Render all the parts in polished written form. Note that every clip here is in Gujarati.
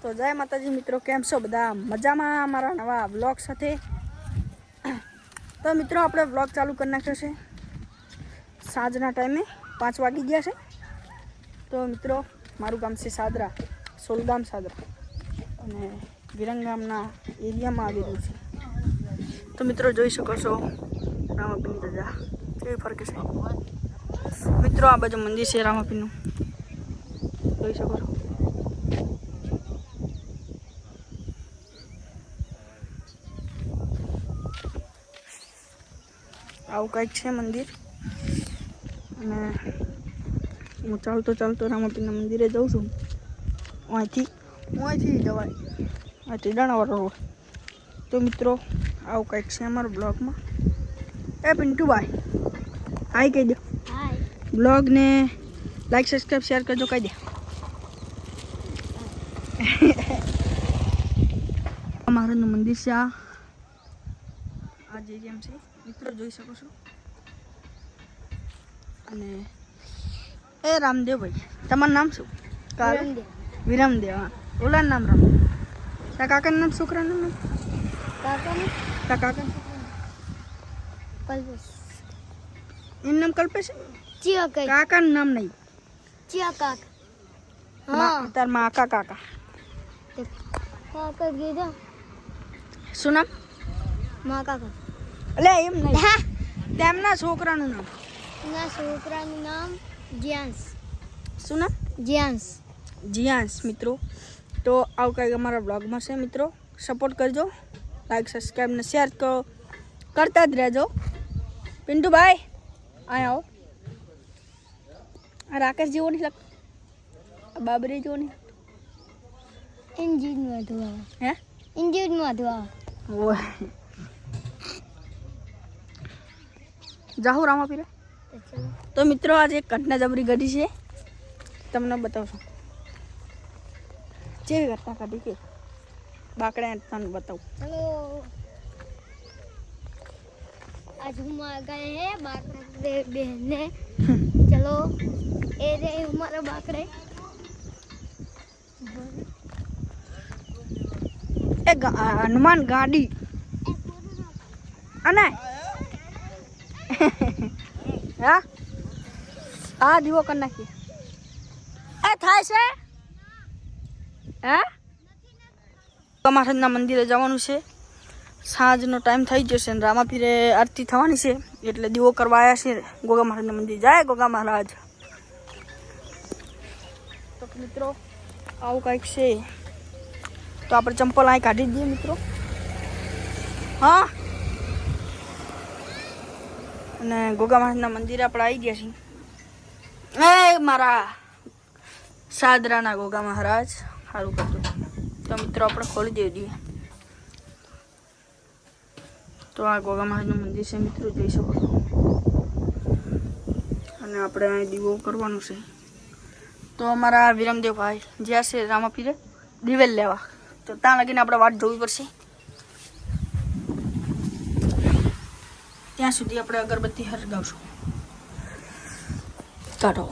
તો જય માતાજી મિત્રો, કેમ છો બધા? મજામાં? અમારા નવા વ્લોગ સાથે. તો મિત્રો આપણે વ્લોગ ચાલુ કરી નાખ્યો છે સાંજના ટાઈમે 5 વાગી ગયા છે. તો મિત્રો મારું ગામ છે સાદરા, સોલગામ સાદરા, અને વિરંગામના એરિયામાં આવેલું છે. તો મિત્રો જોઈ શકો છો રામાપીની ધજા કેવી ફરકે છે. મિત્રો આ બાજુ મંદિર છે રામાપીનું, જોઈ શકો છો. આવું કંઈક છે મંદિર. અને હું ચાલતો રામાપીના મંદિરે જાઉં છું. અહીંથી જવાય, અહીંથી દાણાવાળો રોડ. તો મિત્રો આવું કંઈક છે અમારા બ્લોગમાં. એ પિન્ટુભાઈ હાય કહી દો. બ્લોગને લાઈક સબસ્ક્રાઈબ શેર કરજો, કહી દે. મહારાજનું મંદિર છે આ જે જેમ છે મિત્રો, જોઈ શકો છો. અને એ રામદેવભાઈ, તમારું નામ શું? વિરમદેવ. હા, ઓલાનું નામ રામ. તારા કાકાનું નામ, છોકરાનું નામ? તારા કાકાનું કલ્પેશ. એનું નામ કલ્પેશ? કાકાનું નામ નહીં. તાર માં કાકા. શું નામ? એટલે એમ નહીં, તેમના છોકરાનું નામ. છોકરાનું નામ જ્યાંશ. શું નામ? જીયાંશ. મિત્રો તો આવું કંઈક અમારા બ્લોગમાં છે મિત્રો. સપોર્ટ કરજો, લાઈક સબસ્ક્રાઈબ ને શેર તો કરતા જ રહેજો. પિન્ટુભાઈ અહીંયા આવો. આ રાકેશ જેવો નહીં લાગતો? આ બાબરી જેવો નહીં? ઇન્જિનમાં ધોવા. હે? ઇન્જિનમાં ધોવા. ઓય જાહુ રામાપીરે. તો મિત્રો આજે એક ઘટના જબરી ઘટી છે, તમને બતાવશું. જેવી ઘટના ઘટી કે બાકડા તમને બતાવું. चलो आज हम आ गए हैं बाकड़े बहने. चलो ये रे हमारे बाकड़े. એ હનુમાન ગાડી અને હા હા દીવો કરી નાખીએ. એ થાય છે હે? મહારાજના મંદિરે જવાનું છે. સાંજનો ટાઈમ થઈ જશે ને રામાપીરે આરતી થવાની છે, એટલે દીવો કરવા આવ્યા છે ગોગા મહારાજના મંદિર. જાય ગોગા મહારાજ. તો મિત્રો આવું કંઈક છે. તો આપણે ચંપલ અહીં કાઢી દઈએ મિત્રો. હા, અને ગોગા મહારાજના મંદિરે આપણે આવી ગયા છીએ. એ મારા સાદરાના ગોગા મહારાજ સારું કરજો. તો મિત્રો આપણે ખોલી દેવી દઈએ. તો આ ગોગા મહારાજનું મંદિર છે મિત્રો, જોઈ શકો છો. અને આપણે અહીં દીવો કરવાનું છે. તો અમારા વિરમદેવભાઈ જ્યાં છે રામાપીરે દિવેલ લેવા, તો ત્યાં લગીને આપણે વાટ જોવી પડશે. ત્યાં સુધી આપણે અગરબત્તી હરગાવશું. કાઢો.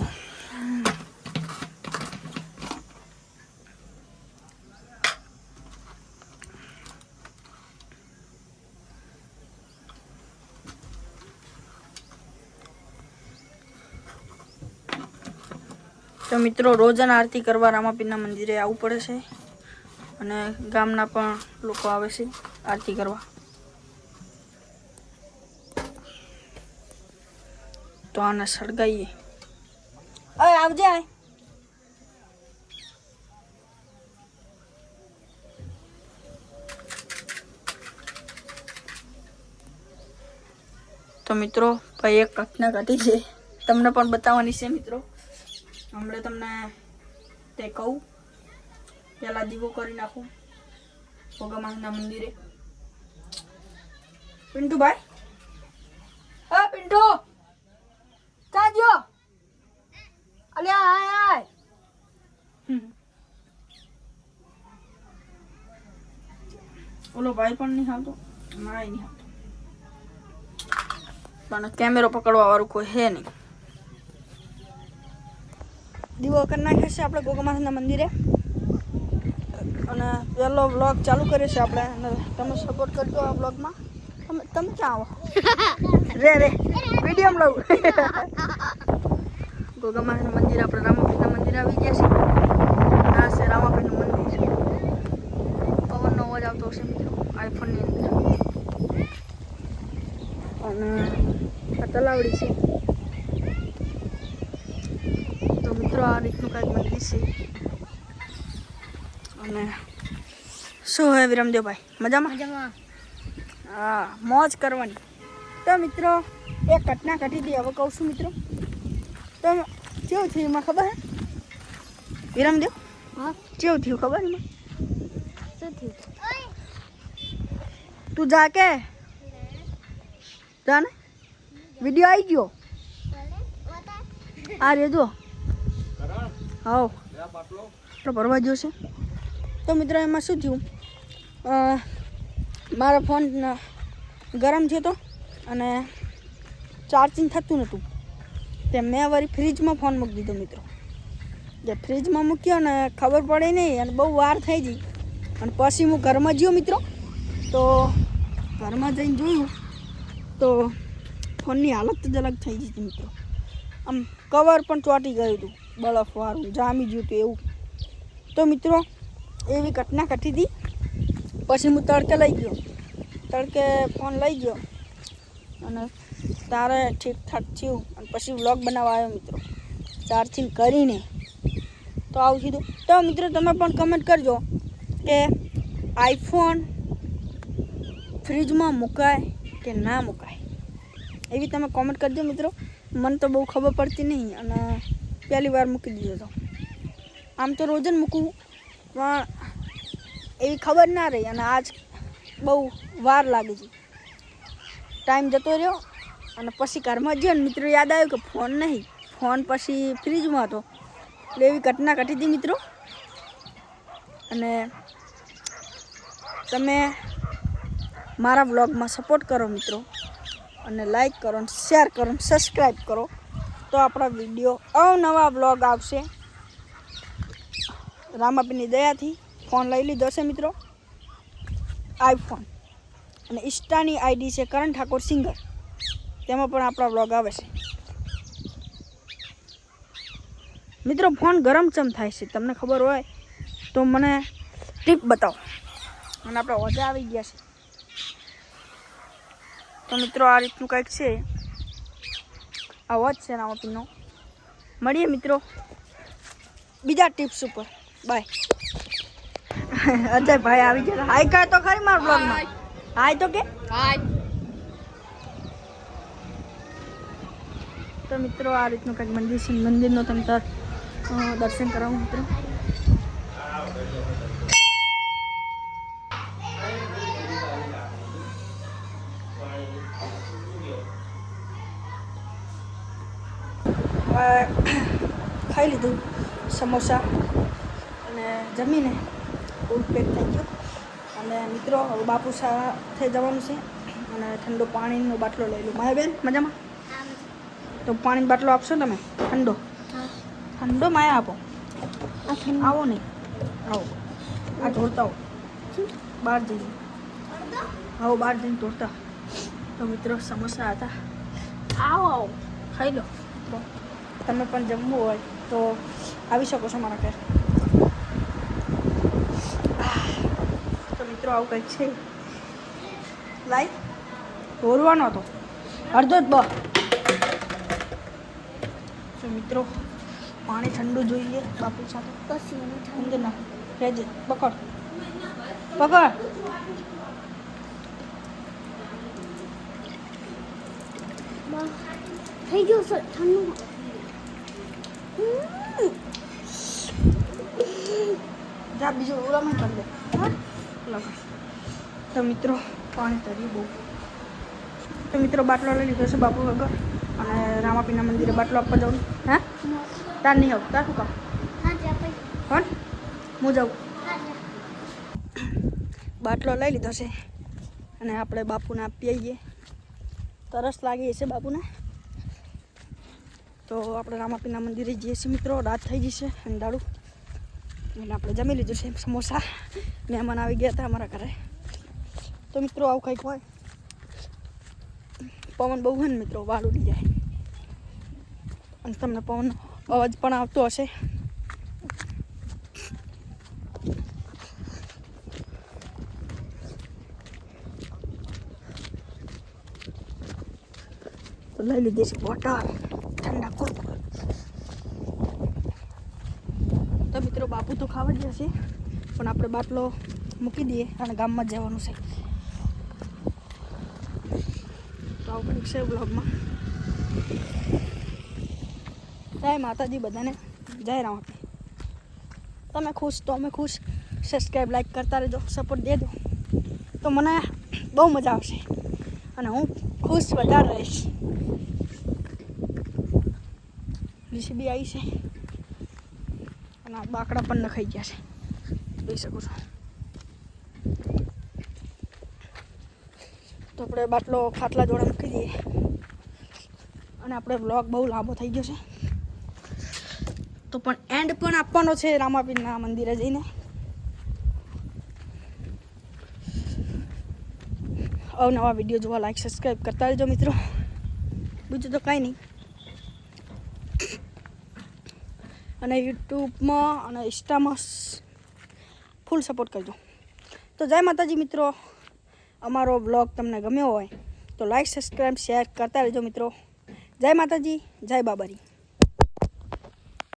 તો મિત્રો રોજાના આરતી કરવા રામાપીરના મંદિરે આવવું પડે છે, અને ગામના પણ લોકો આવે છે આરતી કરવા. તો આને સળગાઈએ. આવજે. તો મિત્રો ભાઈ એક ઘટના ઘટી છે, તમને પણ બતાવવાની છે મિત્રો. હમણાં તમને તે કહું, પેલા દીવો કરી નાખું ગોગા મહારાજના મંદિરે. પિન્ટુભાઈ, હા પિન્ટુ ક્યાં ગયો? અલ્યા આય. ઓલો ભાઈ પણ નહીં આવતો, મારા નહીં આવતો, પણ કેમેરો પકડવા વાળું કોઈ હે નહીં. દીવો કરી નાખ્યો છે આપણે ગોગા મહારાજના મંદિરે. અને પહેલો વ્લોગ ચાલુ કરીએ છીએ આપણે અને તમે સપોર્ટ કરજો આ વ્લોગમાં. તમે ક્યાં આવો રે વિડીયોમાં લઉં. ગોગામાનું મંદિર આપણે રામાપીના મંદિર આવી ગયા છે. આ છે રામાપીનું મંદિર. પવનનો અવાજ આવતો હશે મિત્રો આઈફોનની અંદર. અને આ તલાવડી છે. તો મિત્રો આ રીતનું કાંઈક મંદિર છે. અને શું હે વિરમદેવભાઈ મજામાં? મજામાં. હા મોજ કરવાની. તો મિત્રો એક ઘટના ઘટી હતી હવે કહું છું મિત્રો. તો કેવું થયું એમાં ખબર હે વિરમદેવ? હા કેવું થયું ખબર એમાં? શું થયું? તું જા કે જા ને વિડીયો આવી ગયો આ રેજો હાવ તો ભરવા ગયો છે. તો મિત્રો એમાં શું થયું મારો ફોન ગરમ થયો હતો અને ચાર્જિંગ થતું નહોતું. તે મેં વળી ફ્રીજમાં ફોન મૂકી દીધો મિત્રો. જે ફ્રીજમાં મૂક્યો ને ખબર પડે નહીં અને બહુ વાર થઈ ગઈ અને પછી હું ઘરમાં ગયો મિત્રો. તો ઘરમાં જઈને જોયું તો ફોનની હાલત જ અલગ થઈ ગઈ હતી મિત્રો. આમ કવર પણ ચોંટી ગયું હતું બરફવાળું જામી ગયું હતું એવું. તો મિત્રો એવી ઘટના ઘટી હતી. પછી હું તડકે લઈ ગયો. તડકે ફોન લઈ ગયો અને તારે ઠીકઠાક થયું અને પછી વ્લોગ બનાવવા આવ્યો મિત્રો ચાર્જિંગ કરીને. તો આવું કીધું. તો મિત્રો તમે પણ કમેન્ટ કરજો કે આઈફોન ફ્રીજમાં મુકાય કે ના મુકાય એવી તમે કોમેન્ટ કરજો મિત્રો. મને તો બહુ ખબર પડતી નહીં અને પહેલી વાર મૂકી દીધો હતો. આમ તો રોજ જ મૂકવું પણ એવી ખબર ના રહી અને આજ બહુ વાર લાગી છે. ટાઈમ જતો રહ્યો અને પછી ઘરમાં ગયો ને મિત્રો યાદ આવ્યું કે ફોન નહીં. ફોન પછી ફ્રીજમાં હતો એટલે એવી ઘટના ઘટી હતી મિત્રો. અને તમે મારા વ્લોગમાં સપોર્ટ કરો મિત્રો અને લાઈક કરો ને શેર કરો ને સબસ્ક્રાઈબ કરો તો આપણા વિડીયો અવનવા વ્લોગ આવશે. રામાપીની દયાથી ફોન લઈ લીધો છે મિત્રો આઈફોન અને ઇન્સ્ટાની આઈડી છે કરણ ઠાકોર સિંગર. તેમાં પણ આપણા વ્લોગ આવે છે મિત્રો. ફોન ગરમ ચમ થાય છે તમને ખબર હોય તો મને ટીપ બતાવો. અને આપણે ઓજા આવી ગયા છે. તો મિત્રો આ રીતનું કંઈક છે અવાજ છે રામાપીનો. મળીએ મિત્રો બીજા ટિપ્સ ઉપર. બાય. અજય ભાઈ આવી ગયા. હાય કાય તો ખરી મારા બ્લોગમાં. હાય તો કે તો મિત્રો આ રીતનું કંઈક મંદિર છે. મંદિરનો તમે દર્શન કરાવું મિત્રો. ખાઈ લીધું સમોસા અને જમીને ફૂડ પેક થઈ ગયું. અને મિત્રો હવે બાપુ સાથે જવાનું છે અને ઠંડો પાણીનો બાટલો લઈ લઉં. માયા બેન મજામાં? તો પાણીનો બાટલો આપશો તમે ઠંડો? ઠંડો માયા આપો. આવો નહીં આવો આ ઢોળતા આવો બહાર જઈને. આવો બહાર જઈને ઢોળતા. તો મિત્રો સમોસા હતા. આવો આવો ખાઈ લો. તો તમે પણ જમવું હોય તો આવી શકો છો મારા ઘરે. તો મિત્રો આવું કંઈક છે. લાઈ ઢોરવાનો હતો અડધો જ બ. તો મિત્રો પાણી ઠંડુ જોઈએ બાપુ સાથે. પછી એને અંદર ના રહેજે. પકડ પકડ. થઈ ગયું સર ઠંડુ. જા બીજું ઓલામાં કરી દે. હા લગા. તો મિત્રો પાણી તર્યું બહુ. તો મિત્રો બાટલો લઈ લીધો છે બાપુ વગર અને રામાપીના મંદિરે બાટલો આપવા જાઉં. હા તાર નહીં આવું. તાર શું કામ? કોણ હું જાઉં. બાટલો લઈ લીધો છે અને આપણે બાપુને આપી આવીએ. તરસ લાગી છે બાપુને. તો આપણે રામાપીના મંદિરે જઈએ છીએ મિત્રો. રાત થઈ જશે અંધારું. એટલે આપણે જમી લીધું છે સમોસા. મહેમાન આવી ગયા હતા અમારા ઘરે. તો મિત્રો આવું કંઈક હોય. પવન બહુ હોય ને મિત્રો, વાળ ઉડી જાય અને તમને પવનનો અવાજ પણ આવતો હશે. તો લઈ લીધી છે બોટલ ઠંડા કુરકુર. તો મિત્રો બાપુ તો ખાવા જ જશે, પણ આપણે બાટલો મૂકી દઈએ અને ગામમાં જવાનું છે. તો આવું કંઈક છે બ્લોગમાં. જય માતાજી બધાને, જય રામ. તમે ખુશ તો અમે ખુશ. સબસ્ક્રાઈબ લાઈક કરતા રહેજો, સપોર્ટ દેજો તો મને બહુ મજા આવશે અને હું ખુશ વધારે રહીશ. રીસીબી આવી છે અને આ બાકડા પણ નખાઈ ગયા છે, જોઈ શકો છો. તો આપણે બાટલો ખાટલા જોડે મૂકી દઈએ અને આપણે બ્લોગ બહુ લાંબો થઈ ગયો છે. તો પણ એન્ડ પણ આપવાનો છે રામાપીરના મંદિરે જઈને. અવનવા વિડીયો જોવા લાઈક સબસ્ક્રાઈબ કરતા રહેજો મિત્રો. બીજું તો કાંઈ નહીં. અને યુટ્યુબમાં અને ઇન્સ્ટામાં ફૂલ સપોર્ટ કરજો. તો જય માતાજી મિત્રો. અમારો બ્લોગ તમને ગમ્યો હોય તો લાઈક સબસ્ક્રાઈબ શેર કરતા રહેજો મિત્રો. જય માતાજી, જય બાબારી.